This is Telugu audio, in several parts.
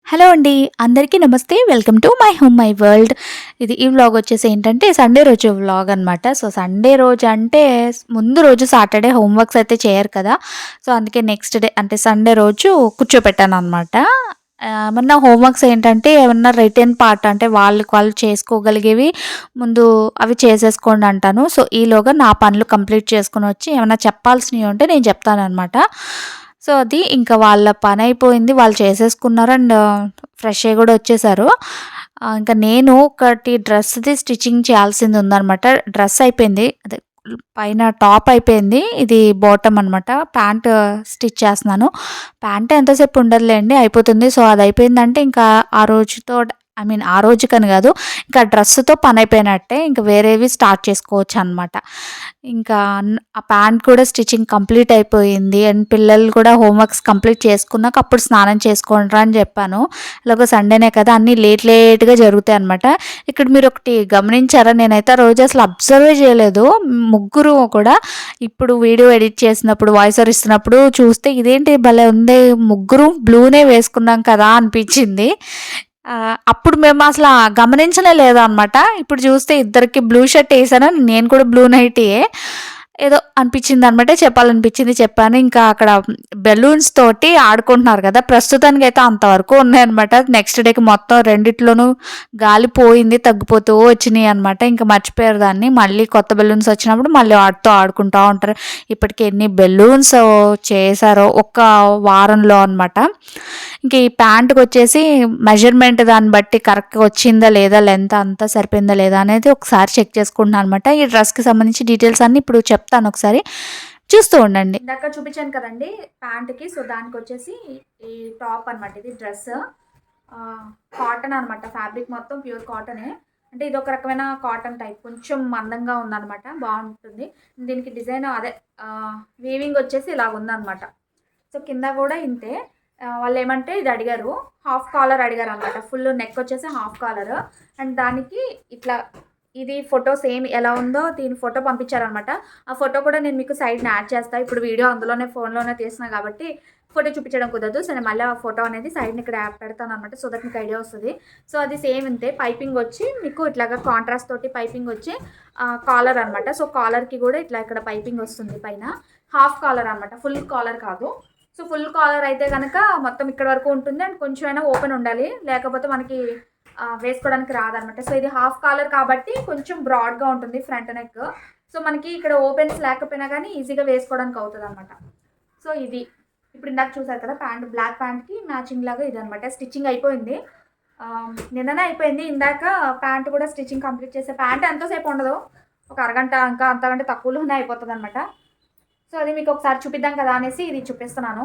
హలో అండి. అందరికీ నమస్తే. Welcome to my home my world. ఈ వ్లాగ్ వచ్చేసి ఏంటంటే సండే రోజు వ్లాగ్ అనమాట. సో, సండే రోజు అంటే ముందు రోజు సాటర్డే హోమ్ వర్క్స్ అయితే చేయరు కదా! సో, అందుకే నెక్స్ట్ డే అంటే సండే రోజు కూర్చోపెట్టాననమాట. ఏమన్నా హోమ్ వర్క్స్ ఏంటంటే ఏమన్నా రిటెన్ పార్ట్ అంటే వాళ్ళకి వాళ్ళు చేసుకోగలిగేవి ముందు అవి చేసేసుకోండి అంటాను. సో, ఈలోగా నా పనులు కంప్లీట్ చేసుకొనొచ్చి ఏమన్నా చెప్పాల్సినవి ఉంటే నేను చెప్తాననమాట. సో, అది ఇంకా వాళ్ళ పనయిపోయింది. వాళ్ళు చేసేసుకున్నారు అండ్ ఫ్రెష్ అయ్యి గూడా వచ్చేసారు. ఇంకా నేను ఒకటి డ్రెస్‌ది స్టిచ్చింగ్ చేయాల్సింది ఉందనమాట. డ్రెస్ అయిపోయింది. అదే పైన టాప్ అయిపోయింది. ఇది బాటమ్ అనమాట. ప్యాంట్ స్టిచ్ చేస్తున్నాను. ప్యాంట్ ఎంతసేపు ఉండదులేండి అయిపోతుంది. సో, అది అయిపోయిందంటే ఇంకా ఆ రోజుతో ఆ రోజుకని గాదు. ఇంకా డ్రెస్‌తో పనయిపోయినట్టే. ఇంక వేరేవి స్టార్ట్ చేసుకోవచ్చనమాట. ఇంకా ఆ ప్యాంట్ కూడా స్టిచ్చింగ్ కంప్లీట్ అయిపోయింది. అండ్ పిల్లలు కూడా హోమ్ వర్క్స్ కంప్లీట్ చేసుకున్నాక అప్పుడు స్నానం చేసుకోండిరా అని చెప్పాను. ఎలాగో సండేనే కదా అన్నీ లేట్‌గా జరుగుతాయనమాట. ఇక్కడ మీరొకటి గమనించారా? నేనైతే ఆ రోజు అసలు అబ్జర్వే చేయలేదు. ముగ్గురు కూడా ఇప్పుడు వీడియో ఎడిట్ చేసినప్పుడు, వాయిస్ ఓవర్ ఇస్తున్నప్పుడు చూస్తే ఇదేంటి భలే ఉందే! ముగ్గురు బ్లూనే వేసుకున్నాం కదా అనిపించింది. అప్పుడు మేము అసల గమనించనే లేదనమాట. ఇప్పుడు చూస్తే ఇద్దరికి బ్లూ షర్ట్ ఏసాను. నేను కూడా బ్లూ నైటీయే. ఏదో అనిపించిందనమాట. చెప్పాలనిపించింది చెప్పాను. ఇంకా అక్కడ బెలూన్స్ తోటి ఆడుకుంటున్నారు కదా! ప్రస్తుతానికైతే అంతవరకు ఉన్నాయనమాట. నెక్స్ట్ డేకి మొత్తం రెండిట్లోనూ గాలి పోయింది. తగ్గిపోతూ వచ్చినియనమాట. ఇంక మర్చిపోయారు దాన్ని. మళ్ళీ కొత్త బెలూన్స్ వచ్చినప్పుడు మళ్ళీ వాటితో ఆడుకుంటా ఉంటారు. ఇప్పటికి ఎన్ని బెలూన్స్ చేశారో ఒక్క వారంలో అనమాట. ఇంక ఈ ప్యాంట్‌కొచ్చేసి మెజర్‌మెంట్ దాన్ని బట్టి కరెక్ట్‌గా వచ్చిందా లేదా, లెంత్ అంతా సరిపోయిందా లేదా అనేది ఒకసారి చెక్ చేసుకుంటున్నాను అనమాట. ఈ డ్రెస్‌కి సంబంధించి డీటెయిల్స్ అన్నీ ఇప్పుడు చెప్తాను ఒకసారి. చూస్తూ ఉండండి. ఇందాక చూపించాను కదండీ ప్యాంట్‌కి. సో, దానికొచ్చేసి ఈ టాప్ అనమాట. ఇది డ్రెస్. కాటన్ అనమాట. ఫ్యాబ్రిక్ మొత్తం ప్యూర్ కాటనే. అంటే ఇదొక రకమైన కాటన్ టైప్. కొంచెం మందంగా ఉందనమాట. బావుంటుంది. దీనికి డిజైన్ అదే వీవింగ్ వచ్చేసి ఇలాగుందనమాట. సో, కింద గూడా ఇంతే. వాళ్ళేమంటే ఇది అడిగారు. హాఫ్ కాలర్ అడిగారనమాట. ఫుల్ నెక్ వచ్చేసి హాఫ్ కాలర్. అండ్ దానికి ఇట్లా ఇది ఫోటో సేమ్ ఎలా ఉందో దీని ఫోటో పంపించారనమాట. ఆ ఫోటో కూడా నేను మీకు సైడ్‌న యాడ్ చేస్తా. ఇప్పుడు వీడియో అందులోనే ఫోన్‌లోనే తీస్తున్నా కాబట్టి ఫోటో చూపించడం కుదరదు. సో, నేను మళ్ళీ ఆ ఫోటో అనేది సైడ్‌న ఇక్కడ పెడతాననమాట. సో దట్ మీకు ఐడియా వస్తది. సో, అది సేమ్ ఇంతే. పైపింగ్ వచ్చి మీకు ఇట్లాగా కాంట్రాస్ట్ తోటి పైపింగ్ వచ్చి కాలర్ అనమాట. సో, కాలర్‌కి కూడా ఇట్లా ఇక్కడ పైపింగ్ వస్తుంది పైన. హాఫ్ కాలర్ అనమాట. ఫుల్ కాలర్ కాదు. సో, ఫుల్ కాలర్ అయితే గనక మొత్తం ఇక్కడ వరకు ఉంటుంది. అండ్ కొంచెమైనా ఓపెన్ ఉండాలి. లేకపోతే మనకి వేసుకోవడానికి రాదనమాట. సో, ఇది హాఫ్ కాలర్ కాబట్టి కొంచెం బ్రాడ్‌గా ఉంటుంది ఫ్రంట్ నెక్. సో, మనకి ఇక్కడ ఓపెన్స్ లేకపోయినా గానీ ఈజీగా వేసుకోవడానికి అవుతదనమాట. సో, ఇది. ఇప్పుడు ఇందాక చూసారు కదా! బ్లాక్ ప్యాంట్‌కి మ్యాచింగ్ లాగా ఇదనమాట. స్టిచ్చింగ్ అయిపోయింది. నిన్ననే అయిపోయింది. ఇందాక ప్యాంట్ కూడా స్టిచ్చింగ్ కంప్లీట్ చేసా. ప్యాంట్ ఎంతసేపు ఉండదు. ఒక అరగంట ఇంకా అంతకంటే తక్కువలోనే అయిపోతదనమాట. సో, అది మీకు ఒకసారి చూపిద్దాం కదా అనేసి ఇది చూపిస్తున్నాను.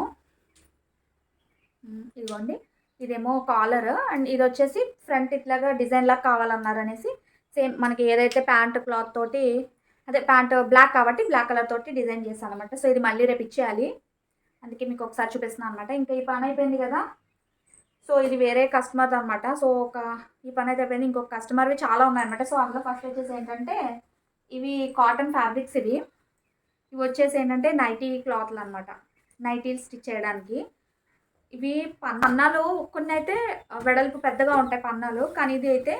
ఇదిగోండి. ఇదేమో కాలర్ అండ్ ఇదొచ్చేసి ఫ్రంట్ ఇట్లాగా డిజైన్ లాగా కావాలన్నారనేసి సేమ్ మనకి ఏదైతే ప్యాంట్ క్లాత్ తోటి అదే ప్యాంట్ బ్లాక్ కాబట్టి బ్లాక్ కలర్ తోటి డిజైన్ చేశాననమాట. సో, ఇది మళ్ళీ రేపు ఇచ్చేయాలి. అందుకే మీకు ఒకసారి చూపిస్తున్నాను అనమాట. ఇంకా ఈ పని అయిపోయింది కదా! సో, ఇది వేరే కస్టమర్‌దనమాట. సో, ఈ పని అయితే అయిపోయింది. ఇంకొక కస్టమర్‌వి చాలా ఉన్నాయన్నమాట. సో, అందులో ఫస్ట్ వచ్చేసి ఏంటంటే ఇవి కాటన్ ఫ్యాబ్రిక్స్ ఇవి. ఇవొచ్చేసి ఏంటంటే నైటీ క్లాత్‌లనమాట. నైటీలు స్టిచ్ చేయడానికి. ఇవి పన్నాలు కొన్నైతే వెడల్పు పెద్దగా ఉంటాయి పన్నాలు. కానీ ఇది అయితే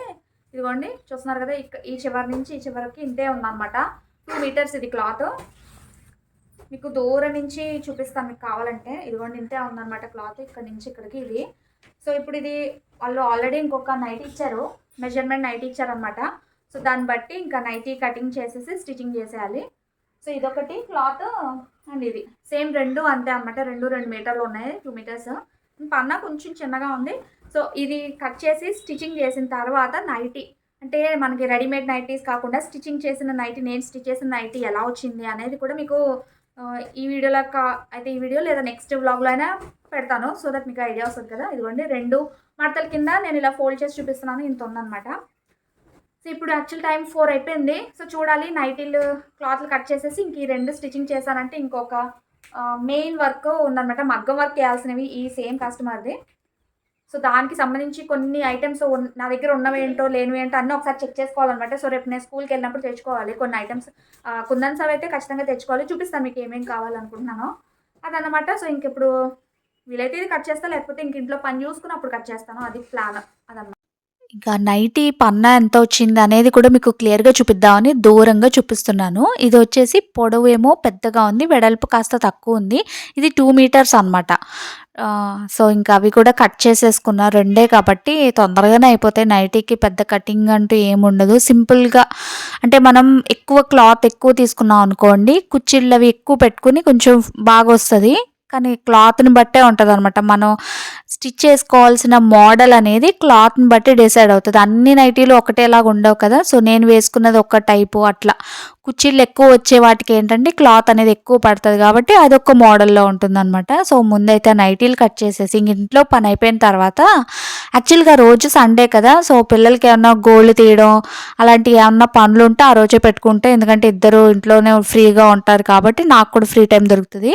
ఇదిగోండి చూస్తున్నారు కదా! ఈ చివరి నుంచి ఈ చివరికి ఇంతే ఉందనమాట. 2 మీటర్స్ ఇది క్లాత్. మీకు దూరం నుంచి చూపిస్తాను మీకు కావాలంటే. ఇదిగోండి ఇంతే ఉందనమాట క్లాత్ ఇక్కడి నుంచి ఇక్కడికి ఇది. సో, ఇప్పుడు ఇది వాళ్ళు ఆల్రెడీ ఇంకొక నైటీ ఇచ్చారు. మెజర్‌మెంట్ నైటీ ఇచ్చారనమాట. సో, దాన్ని బట్టి ఇంకా నైటీ కటింగ్ చేసేసి స్టిచ్చింగ్ చేసేయాలి. సో, ఇదొకటి క్లాత్ అండ్ ఇది. సేమ్ 2 అంతే అనమాట. 2 మీటర్లు ఉన్నాయి. 2 మీటర్స్. పన్నా కొంచెం చిన్నగా ఉంది. సో, ఇది కట్ చేసి స్టిచ్చింగ్ చేసిన తర్వాత నైటీ అంటే మనకి రెడీమేడ్ నైటీస్ కాకుండా స్టిచ్చింగ్ చేసిన నైటీ నేను స్టిచ్ చేసిన నైటీ ఎలా వచ్చింది అనేది కూడా మీకు ఈ వీడియోలో అయితే ఈ వీడియో లేదా నెక్స్ట్ వ్లాగ్‌లో అయినా పెడతాను. సో దట్ మీకు ఐడియా వస్తది కదా! ఇదిగోండి 2 మడతల కింద నేను ఇలా ఫోల్డ్ చేసి చూపిస్తున్నాను. ఇంత ఉందనమాట. సో, ఇప్పుడు యాక్చువల్ టైం 4 అయిపోయింది. సో, చూడాలి నైటీలు క్లాత్‌లు కట్ చేసేసి ఇంక ఈ 2 స్టిచ్చింగ్ చేశానంటే ఇంకొక మెయిన్ వర్క్ ఉందనమాట. మగ్గం వర్క్ చేయాల్సినవి ఈ సేమ్ కస్టమర్‌ది. సో, దానికి సంబంధించి కొన్ని ఐటెమ్స్ నా దగ్గర ఉన్నవేంటో, లేనివేంటో అన్నీ ఒకసారి చెక్ చేసుకోవాలనమాట. సో, రేపు నేను స్కూల్‌కెళ్ళినప్పుడు తెచ్చుకోవాలి కొన్ని ఐటెమ్స్. కుందన్స్ అవైతే ఖచ్చితంగా తెచ్చుకోవాలి. చూపిస్తాను మీకు ఏమేమి కావాలనుకుంటున్నానో. అదనమాట. సో, ఇంకిప్పుడు వీలైతే ఇది కట్ చేస్తా, లేకపోతే ఇంక ఇంట్లో పని చూసుకుని అప్పుడు కట్ చేస్తాను. అది ప్లాన్ అదనమాట. ఇంకా నైటీ పన్నా ఎంత వచ్చింది అనేది కూడా మీకు క్లియర్‌గా చూపిద్దామని దూరంగా చూపిస్తున్నాను. ఇది వచ్చేసి పొడవు ఏమో పెద్దగా ఉంది. వెడల్పు కాస్త తక్కువ ఉంది. ఇది 2 మీటర్స్ అనమాట. సో, ఇంకా అవి కూడా కట్ చేసేసుకున్నా. రెండే కాబట్టి తొందరగానే అయిపోతాయి. నైటీకి పెద్ద కటింగ్ అంటూ ఏముండదు. సింపుల్‌గా అంటే మనం ఎక్కువ క్లాత్ ఎక్కువ తీసుకున్నాం అనుకోండి, కుచ్చిళ్ళు అవి ఎక్కువ పెట్టుకొని కొంచెం బాగొస్తది. కానీ క్లాత్‌ని బట్టే ఉంటదనమాట. మనం స్టిచ్ చేసుకోవాల్సిన మోడల్ అనేది క్లాత్‌ని బట్టి డిసైడ్ అవుతది. అన్ని నైటీలు ఒకటేలాగా ఉండవు కదా! సో, నేను వేసుకున్నది ఒక టైపు అట్లా. కుచ్చిళ్ళు ఎక్కువ వచ్చే వాటికి ఏంటంటే క్లాత్ అనేది ఎక్కువ పడతది కాబట్టి అదొక మోడల్‌లో ఉంటుందనమాట. సో, ముందైతే నైటీలు కట్ చేసేసి ఇంక ఇంట్లో పని అయిపోయిన తర్వాత యాక్చువల్‌గా రోజు సండే కదా! సో, పిల్లలకి ఏమన్నా గోళ్ళు తీయడం అలాంటివి ఏమన్నా పనులుంటే ఆ రోజే పెట్టుకుంటే, ఎందుకంటే ఇద్దరు ఇంట్లోనే ఫ్రీగా ఉంటారు కాబట్టి నాకు కూడా ఫ్రీ టైం దొరుకుతది.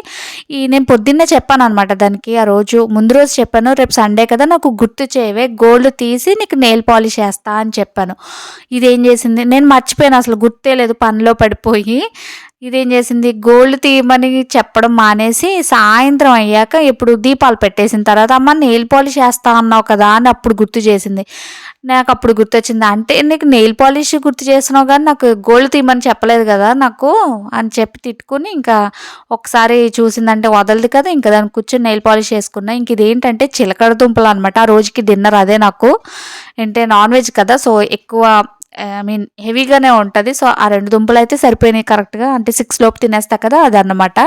నేను పొద్దున్నే చెప్పాననమాట దానికి. ఆ రోజు ముందు రోజు చెప్పాను, రేపు సండే కదా నాకు గుర్తు చేయవే, గోల్డ్ తీసి నీకు నెయిల్ పాలిష్ ఏస్తా అని చెప్పాను. ఇదేం చేసింది, నేను మర్చిపోయాను, అసలు గుర్తే లేదు పనిలో పడిపోయి. ఇదేం చేసింది, గోల్డ్ తీయమని చెప్పడం మానేసి సాయంత్రం అయ్యాక ఇప్పుడు దీపాలు పెట్టేసిన తర్వాత, అమ్మ నెయిల్ పాలిష్ ఏస్తా అన్నావు కదా అని అప్పుడు గుర్తు చేసింది. నాకు అప్పుడు గుర్తొచ్చింది, అంటే నీకు నెయిల్ పాలిష్ గుర్తు చేసినావు కానీ నాకు గోల్డ్ తీయమని చెప్పలేదు కదా నాకు అని చెప్పి తిట్టుకుని, ఇంకా ఒకసారి చూసిందంటే వదలదు కదా, ఇంకా దాన్ని కూర్చొని నెయిల్ పాలిష్ చేసుకున్నా. ఇంక ఇదేంటంటే చిలకడ దుంపలు అనమాట. ఆ రోజుకి డిన్నర్ అదే నాకు. అంటే నాన్ వెజ్ కదా, సో ఎక్కువ హెవీగానే ఉంటది. సో, ఆ 2 దుంపలయితే సరిపోయినాయి కరెక్ట్‌గా. అంటే 6 లోపు తినేస్తా కదా! అదన్నమాట.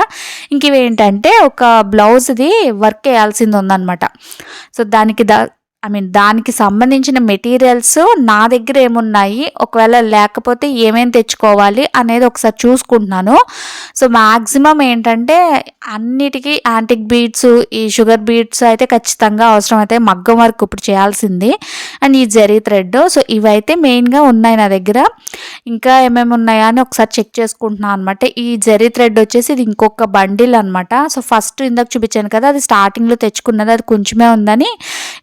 ఇంక ఇవేంటంటే ఒక బ్లౌజ్‌ది వర్క్ ఏయాల్సింది ఉందన్నమాట. సో, దానికి సంబంధించిన మెటీరియల్స్ నా దగ్గర ఏమున్నాయి, ఒకవేళ లేకపోతే ఏమేమి తెచ్చుకోవాలి అనేది ఒకసారి చూసుకుంటున్నాను. సో, మాక్సిమం ఏంటంటే అన్నిటికి యాంటిక్ బీడ్స్, ఈ షుగర్ బీడ్స్ అయితే ఖచ్చితంగా అవసరం అవుతాయి. మగ్గం వర్క్ ఇప్పుడు చేయాల్సింది. అండ్ ఈ జరీ థ్రెడ్. సో, ఇవైతే మెయిన్‌గా ఉన్నాయి నా దగ్గర. ఇంకా ఏమేమి ఉన్నాయా అని ఒకసారి చెక్ చేసుకుంటున్నాను అనమాట. ఈ జరీ థ్రెడ్ వచ్చేసి ఇది ఇంకొక బండిల్ అనమాట. సో, ఫస్ట్ ఇందాక చూపించాను కదా, అది స్టార్టింగ్‌లో తెచ్చుకున్నది, అది కొంచెమే ఉందని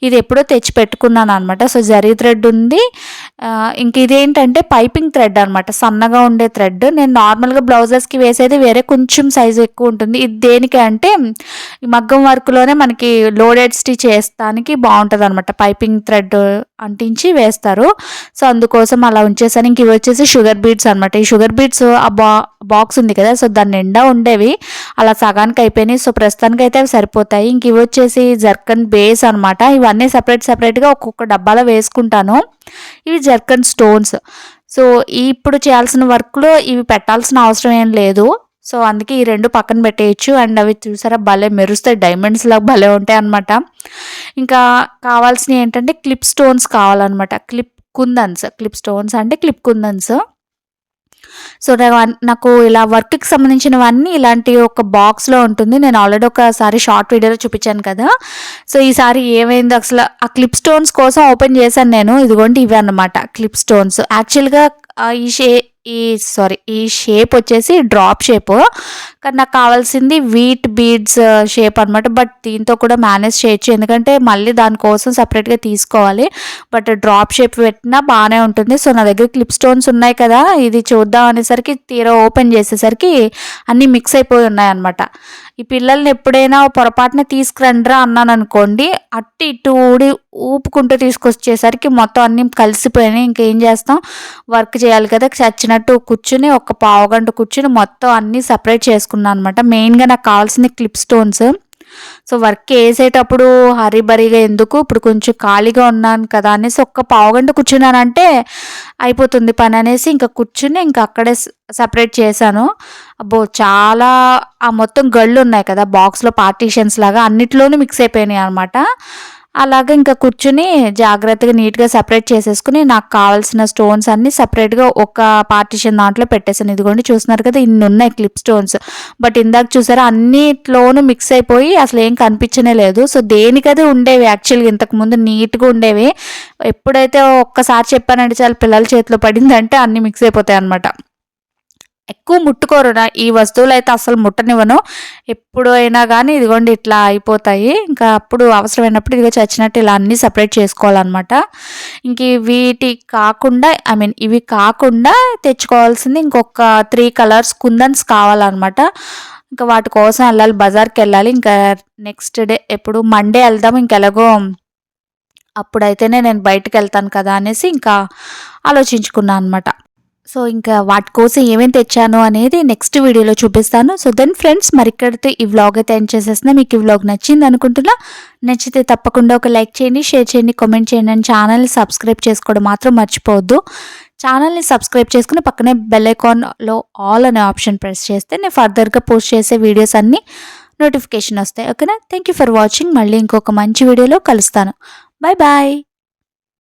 ఇది ఎప్పుడో తెచ్చి పెట్టుకున్నాను అనమాట. సో, జరీ థ్రెడ్ ఉంది. ఇంక ఇదేంటంటే పైపింగ్ థ్రెడ్ అనమాట, సన్నగా ఉండే థ్రెడ్. నేను నార్మల్‌గా బ్లౌజెస్‌కి వేసేది వేరే, కొంచెం సైజు ఎక్కువ ఉంటుంది. ఇది దేనికి అంటే ఈ మగ్గం వర్క్‌లోనే మనకి లోడెడ్ స్టిచ్ ఏస్తానికి బావుంటదనమాట. పైపింగ్ థ్రెడ్ అంటించి వేస్తారు. సో, అందుకోసం అలా ఉంచేసాను. ఇంక ఇవి వచ్చేసి షుగర్ బీడ్స్ అనమాట. ఈ షుగర్ బీడ్స్ ఆ బాక్స్ ఉంది కదా, సో దాని నిండా ఉండేవి, అలా సగానికి అయిపోయినాయి. సో, ప్రస్తుతానికైతే అవి సరిపోతాయి. ఇంక ఇవి వచ్చేసి జర్కన్ బేస్ అనమాట. ఇవన్నీ సెపరేట్‌గా ఒక్కొక్క డబ్బాలో వేసుకుంటాను. ఇవి జర్కన్ స్టోన్స్. సో, ఇప్పుడు చేయాల్సిన వర్క్‌లో ఇవి పెట్టాల్సిన అవసరం ఏం లేదు. సో, అందుకే ఈ 2 పక్కన పెట్టేయొచ్చు. అండ్ అవి చూసారా భలే మెరుస్తాయి, డైమండ్స్‌లాగా భలే ఉంటాయన్నమాట. ఇంకా కావాల్సినవి ఏంటంటే క్లిప్ స్టోన్స్ కావాలన్నమాట. క్లిప్ స్టోన్స్ అంటే క్లిప్ కుందన్స్. సో, నాకు ఇలా వర్క్‌కి సంబంధించినవన్నీ ఇలాంటి ఒక బాక్స్‌లో ఉంటుంది. నేను ఆల్రెడీ ఒకసారి షార్ట్ వీడియోలో చూపించాను కదా! సో, ఈసారి ఏమైందో అసలు, ఆ క్లిప్ స్టోన్స్ కోసం ఓపెన్ చేశాను నేను. ఇదిగోండి ఇవే అన్నమాట క్లిప్ స్టోన్స్. యాక్చువల్‌గా ఈ షేప్ వచ్చేసి డ్రాప్ షేపు. కానీ నాకు కావాల్సింది వీట్ బీడ్స్ షేప్ అనమాట. బట్ దీంతో కూడా మేనేజ్ చేయొచ్చు, ఎందుకంటే మళ్ళీ దానికోసం సెపరేట్‌గా తీసుకోవాలి. బట్ డ్రాప్ షేప్ పెట్టినా బాగానే ఉంటుంది. సో, నా దగ్గర క్లిప్ స్టోన్స్ ఉన్నాయి కదా, ఇది చూద్దాం అనేసరికి తీరా ఓపెన్ చేసేసరికి అన్నీ మిక్స్ అయిపోయి ఉన్నాయన్నమాట. ఈ పిల్లల్ని ఎప్పుడైనా పొరపాటున తీసుకురండిరా అన్నాను అనుకోండి, అటు ఇటు ఊపుకుంటూ తీసుకొచ్చేసరికి మొత్తం అన్నీ కలిసిపోయినాయి. ఇంకేం చేస్తాం, వర్క్ చేయాలి కదా, చచ్చినట్టు కూర్చుని ఒక పావుగంట కూర్చుని మొత్తం అన్నీ సపరేట్ చేసుకున్నాను అనమాట. మెయిన్‌గా నాకు కావాల్సింది క్లిప్ స్టోన్స్. సో, వర్క్ ఏసేటప్పుడు హరీబరీగా ఎందుకు, ఇప్పుడు కొంచెం ఖాళీగా ఉన్నాను కదా అనేసి ఒక్క పావుగంట కూర్చున్నానంటే అయిపోతుంది పని అనేసి ఇంకా కూర్చుని ఇంకా అక్కడే సెపరేట్ చేశాను. అబ్బో! చాలా ఆ మొత్తం గళ్ళు ఉన్నాయి కదా బాక్స్‌లో, పార్టీషన్స్ లాగా అన్నిట్లోనూ మిక్స్ అయిపోయినాయి అనమాట. అలాగా ఇంకా కూర్చుని జాగ్రత్తగా నీట్‌గా సెపరేట్ చేసేసుకొని నాకు కావాల్సిన స్టోన్స్ అన్నీ సెపరేట్‌గా ఒక పార్టిషన్ దాంట్లో పెట్టేసాను. ఇదిగోండి చూస్తున్నారు కదా, ఇన్నున్నాయి క్లిప్ స్టోన్స్. బట్ ఇందాక చూసారా అన్నిట్లోనూ మిక్స్ అయిపోయి అసలు ఏం కనిపించనే లేదు. సో, దేనికదే ఉండేవి యాక్చువల్‌గా, ఇంతకుముందు నీట్‌గా ఉండేవి. ఎప్పుడైతే ఒక్కసారి చెప్పానంటే చాలు పిల్లల చేతిలో పడిందంటే అన్నీ మిక్స్ అయిపోతాయి అనమాట. ఎక్కువ ముట్టుకోరు ఈ వస్తువులైతే అస్సలు ముట్టనివ్వను. ఎప్పుడైనా గానీ ఇదిగోండి ఇట్లా అయిపోతాయి. ఇంకా అప్పుడు అవసరమైనప్పుడు ఇదిగో చచ్చినట్టు ఇలా అన్నీ సెపరేట్ చేసుకోవాలనమాట. ఇంక వీటి కాకుండా ఇవి కాకుండా తెచ్చుకోవాల్సింది ఇంకొక 3 కలర్స్ కుందన్స్ కావాలనమాట. ఇంకా వాటి కోసం వెళ్ళాలి, బజార్కి వెళ్ళాలి. ఇంకా నెక్స్ట్ డే ఎప్పుడు మండే వెళ్దాం, ఇంకెలాగో అప్పుడైతేనే నేను బయటకు వెళ్తాను కదా అనేసి ఇంకా ఆలోచించుకున్నాను అనమాట. సో ఇంకా వాటి కోసం ఏమేమి తెచ్చాను అనేది నెక్స్ట్ వీడియోలో చూపిస్తాను. సో దెన్ ఫ్రెండ్స్, మరి ఇక్కడితో ఈ వ్లాగ్ అయితే ఎండ్ చేసేస్తున్నా. మీకు ఈ వ్లాగ్ నచ్చింది అనుకుంటున్నా. నచ్చితే తప్పకుండా ఒక లైక్ చేయండి, షేర్ చేయండి, కామెంట్ చేయండి, అండ్ ఛానల్ని సబ్స్క్రైబ్ చేసుకోవడం మాత్రం మర్చిపోవద్దు. ఛానల్ని సబ్స్క్రైబ్ చేసుకుని పక్కనే బెల్ ఐకాన్లో ఆల్ అనే ఆప్షన్ ప్రెస్ చేస్తే నేను ఫర్దర్గా పోస్ట్ చేసే వీడియోస్ అన్నీ నోటిఫికేషన్ వస్తాయి. ఓకేనా? Thank you for watching. మళ్ళీ ఇంకొక మంచి వీడియోలో కలుస్తాను. Bye bye.